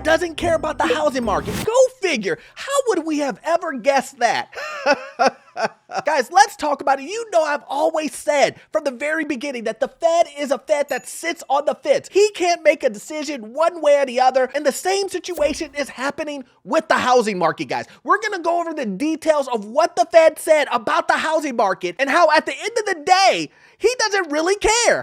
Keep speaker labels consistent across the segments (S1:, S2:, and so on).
S1: doesn't care about the housing market. Go figure. How would we have ever guessed that? Guys, let's talk about it. You know, I've always said from the very beginning that the Fed is a Fed that sits on the fence. He can't make a decision one way or the other, and the same situation is happening with the housing market, guys. We're going to go over the details of what the Fed said about the housing market and how at the end of the day, he doesn't really care.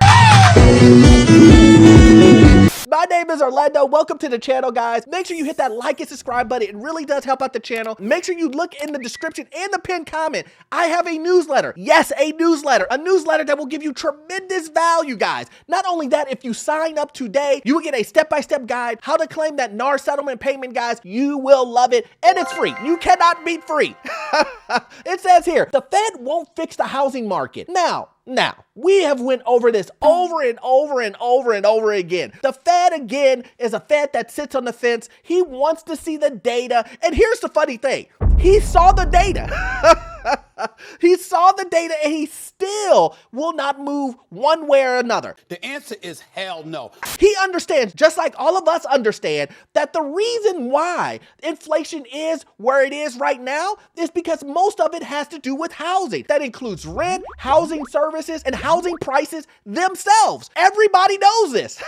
S1: My name is Orlando. Welcome to the channel, guys. Make sure you hit that like and subscribe button. It really does help out the channel. Make sure you look in the description and the pinned comment. I have a newsletter. Yes, a newsletter. A newsletter that will give you tremendous value, guys. Not only that, if you sign up today, you will get a step-by-step guide, how to claim that NAR settlement payment, guys. You will love it, and it's free. You cannot beat free. It says here, the Fed won't fix the housing market. Now, we have went over this over and over again. The Fed, again, is a Fed that sits on the fence. He wants to see the data. And here's the funny thing. He saw the data. He saw the data and he still will not move one way or another.
S2: The answer is hell no.
S1: He understands, just like all of us understand, that the reason why inflation is where it is right now is because most of it has to do with housing. That includes rent, housing services, and housing prices themselves. Everybody knows this.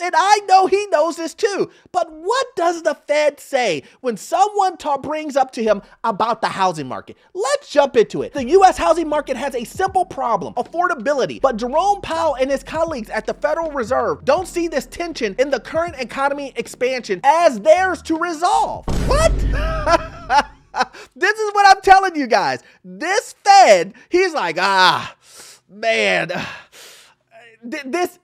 S1: And I know he knows this too. But what does the Fed say when someone brings up to him about the housing market? Let's jump into it. The U.S. housing market has a simple problem, affordability. But Jerome Powell and his colleagues at the Federal Reserve don't see this tension in the current economy expansion as theirs to resolve. What? This is what I'm telling you guys. This Fed, he's like, man, this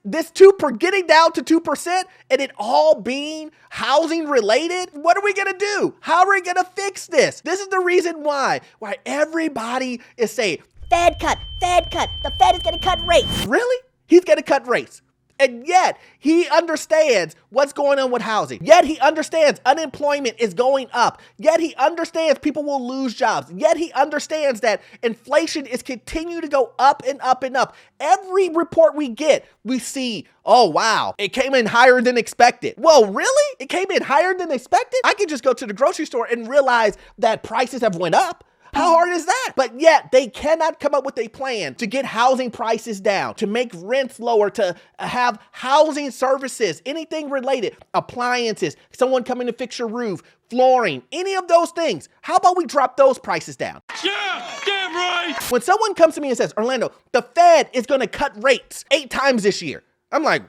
S1: getting down to 2% and it all being housing related. What are we going to do? How are we going to fix this? This is the reason why everybody is saying,
S3: Fed cut. The Fed is going to cut rates.
S1: Really? He's going to cut rates. And yet he understands what's going on with housing. Yet he understands unemployment is going up. Yet he understands people will lose jobs. Yet he understands that inflation is continuing to go up and up and up. Every report we get, we see, oh, wow, it came in higher than expected. Well, really? It came in higher than expected? I could just go to the grocery store and realize that prices have went up. How hard is that? But yet they cannot come up with a plan to get housing prices down, to make rents lower, to have housing services, anything related, appliances, someone coming to fix your roof, flooring, any of those things. How about we drop those prices down?
S2: Yeah, damn right.
S1: When someone comes to me and says, Orlando, the Fed is going to cut rates 8 times this year. I'm like,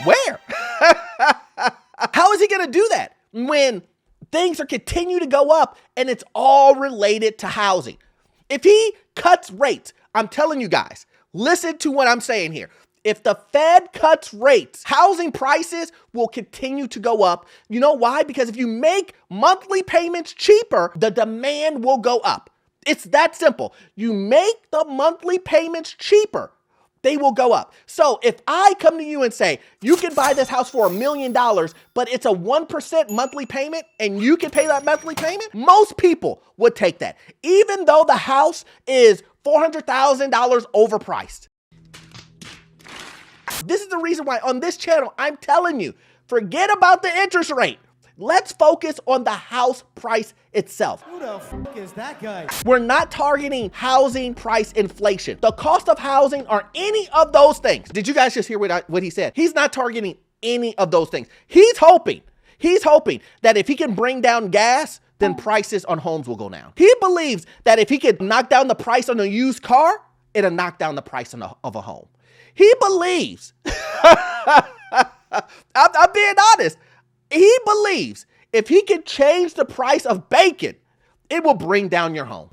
S1: where? How is he going to do that when things are continue to go up and it's all related to housing? If he cuts rates, I'm telling you guys, listen to what I'm saying here. If the Fed cuts rates, housing prices will continue to go up. You know why? Because if you make monthly payments cheaper, the demand will go up. It's that simple. You make the monthly payments cheaper, they will go up. So if I come to you and say, you can buy this house for $1 million, but it's a 1% monthly payment and you can pay that monthly payment, most people would take that, even though the house is $400,000 overpriced. This is the reason why on this channel, I'm telling you, forget about the interest rate. Let's focus on the house price itself.
S4: Who the fuck is that guy?
S1: We're not targeting housing price inflation, the cost of housing, or any of those things. Did you guys just hear what he said? He's not targeting any of those things. He's hoping that if he can bring down gas, then prices on homes will go down. He believes that if he could knock down the price on a used car, it'll knock down the price of a home. He believes, I'm being honest, he believes if he can change the price of bacon, it will bring down your home.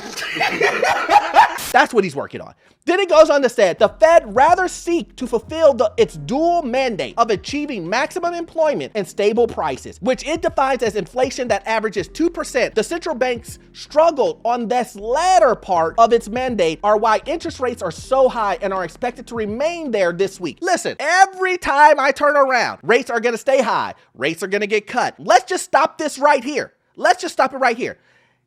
S1: That's what he's working on. Then it goes on to say, the Fed rather seek to fulfill its dual mandate of achieving maximum employment and stable prices, which it defines as inflation that averages 2%. The central banks struggled on this latter part of its mandate, are why interest rates are so high and are expected to remain there this week. Listen, every time I turn around, rates are going to stay high. Rates are going to get cut. Let's just stop this right here. Let's just stop it right here.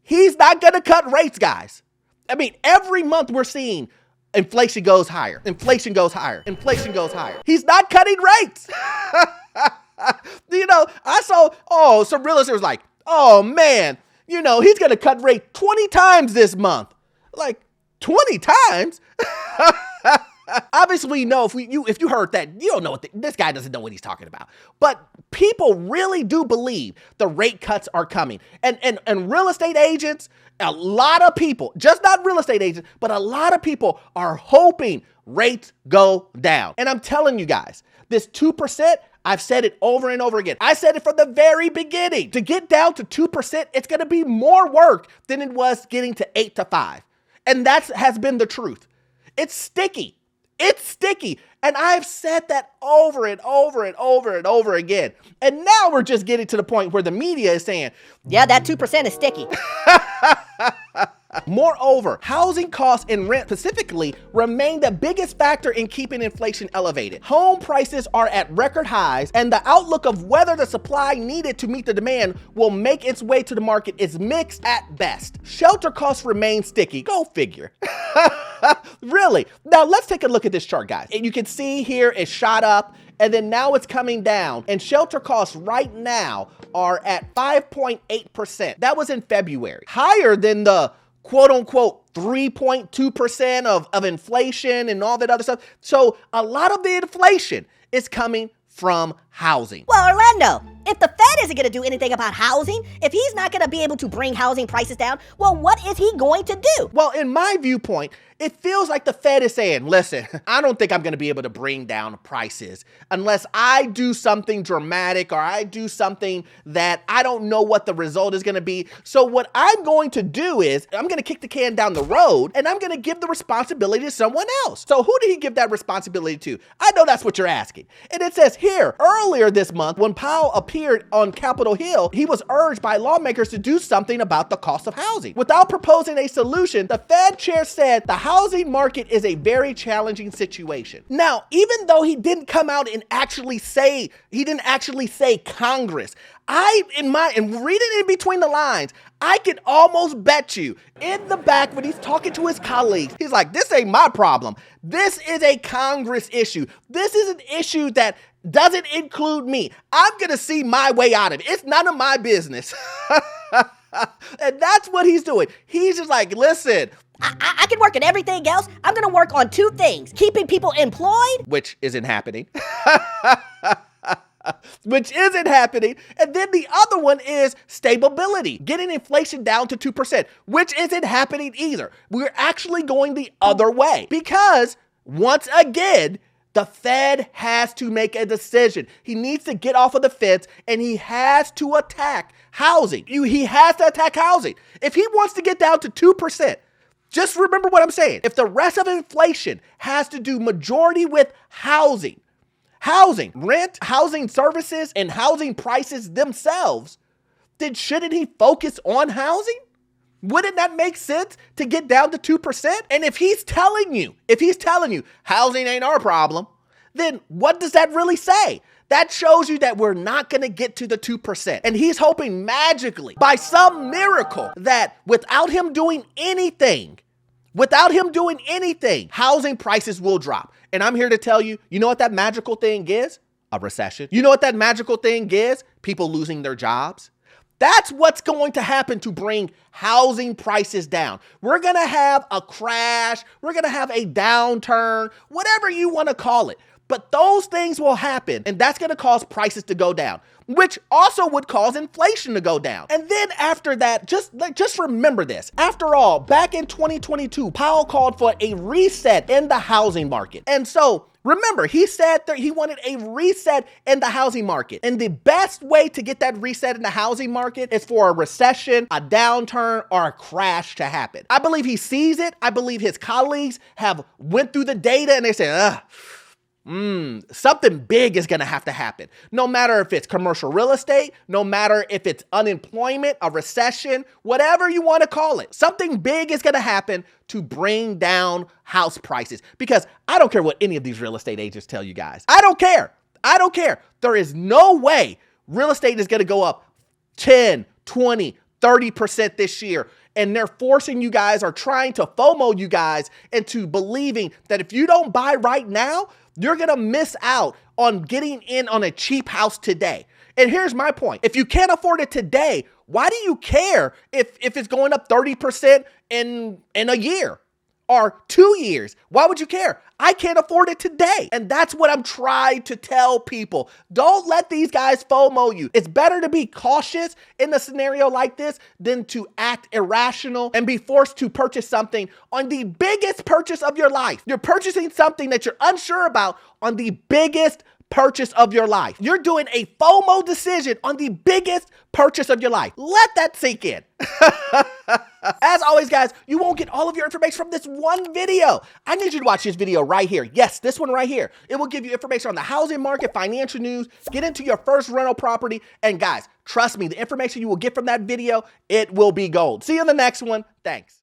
S1: He's not going to cut rates, guys. I mean, every month we're seeing inflation goes higher. Inflation goes higher. Inflation goes higher. He's not cutting rates. I saw, some real estate was like, oh man, he's going to cut rate 20 times this month. Like 20 times? Obviously, no, if you heard that, you don't know this guy doesn't know what he's talking about. But people really do believe the rate cuts are coming. And real estate agents, a lot of people, just not real estate agents, but a lot of people are hoping rates go down. And I'm telling you guys, this 2%, I've said it over and over again. I said it from the very beginning. To get down to 2%, it's going to be more work than it was getting to 8 to 5. And that has been the truth. It's sticky. It's sticky. And I've said that over and over and over and over again. And now we're just getting to the point where the media is saying,
S3: yeah, that 2% is sticky.
S1: Moreover, housing costs and rent specifically remain the biggest factor in keeping inflation elevated. Home prices are at record highs, and the outlook of whether the supply needed to meet the demand will make its way to the market is mixed at best. Shelter costs remain sticky. Go figure. Really? Now let's take a look at this chart, guys. You can see here it shot up, and then now it's coming down, and shelter costs right now are at 5.8%. That was in February. Higher than the quote unquote 3.2% of inflation and all that other stuff. So a lot of the inflation is coming from housing.
S3: Well, Orlando, if the Fed isn't going to do anything about housing, if he's not going to be able to bring housing prices down, well, what is he going to do?
S1: Well, in my viewpoint, it feels like the Fed is saying, listen, I don't think I'm going to be able to bring down prices unless I do something dramatic or I do something that I don't know what the result is going to be. So what I'm going to do is I'm going to kick the can down the road and I'm going to give the responsibility to someone else. So who did he give that responsibility to? I know that's what you're asking. And it says here, earlier this month, when Powell appeared on Capitol Hill, he was urged by lawmakers to do something about the cost of housing. Without proposing a solution, the Fed chair said the housing market is a very challenging situation. Now, even though he didn't come out and actually say Congress, and reading in between the lines, I could almost bet you in the back when he's talking to his colleagues, he's like, this ain't my problem. This is a Congress issue. This is an issue that doesn't include me. I'm going to see my way out of it. It's none of my business. And that's what he's doing. He's just like, listen,
S3: I can work on everything else. I'm going to work on two things: keeping people employed,
S1: which isn't happening. Which isn't happening. And then the other one is stability, getting inflation down to 2%, which isn't happening either. We're actually going the other way because once again, the Fed has to make a decision. He needs to get off of the fence and he has to attack housing. He has to attack housing. If he wants to get down to 2%, just remember what I'm saying. If the rest of inflation has to do majority with housing, rent, housing services, and housing prices themselves, then shouldn't he focus on housing? Wouldn't that make sense to get down to 2%? And if he's telling you housing ain't our problem, then what does that really say? That shows you that we're not going to get to the 2%. And he's hoping magically, by some miracle, that without him doing anything, housing prices will drop. And I'm here to tell you, you know what that magical thing is? A recession. You know what that magical thing is? People losing their jobs. That's what's going to happen to bring housing prices down. We're going to have a crash. We're going to have a downturn, whatever you want to call it. But those things will happen, and that's going to cause prices to go down, which also would cause inflation to go down. And then after that, just remember this. After all, back in 2022, Powell called for a reset in the housing market. And so remember, he said that he wanted a reset in the housing market. And the best way to get that reset in the housing market is for a recession, a downturn, or a crash to happen. I believe he sees it. I believe his colleagues have went through the data and they say, something big is going to have to happen. No matter if it's commercial real estate, no matter if it's unemployment, a recession, whatever you want to call it, something big is going to happen to bring down house prices. Because I don't care what any of these real estate agents tell you guys. I don't care. There is no way real estate is going to go up 10, 20, 30% this year. And they're forcing you guys or trying to FOMO you guys into believing that if you don't buy right now, you're going to miss out on getting in on a cheap house today. And here's my point. If you can't afford it today, why do you care if it's going up 30% in a year or 2 years? Why would you care? I can't afford it today. And that's what I'm trying to tell people. Don't let these guys FOMO you. It's better to be cautious in a scenario like this than to act irrational and be forced to purchase something on the biggest purchase of your life. You're purchasing something that you're unsure about on the biggest purchase of your life. You're doing a FOMO decision on the biggest purchase of your life. Let that sink in. As always, guys, you won't get all of your information from this one video. I need you to watch this video right here. Yes, this one right here. It will give you information on the housing market, financial news, get into your first rental property. And guys, trust me, the information you will get from that video, it will be gold. See you in the next one. Thanks.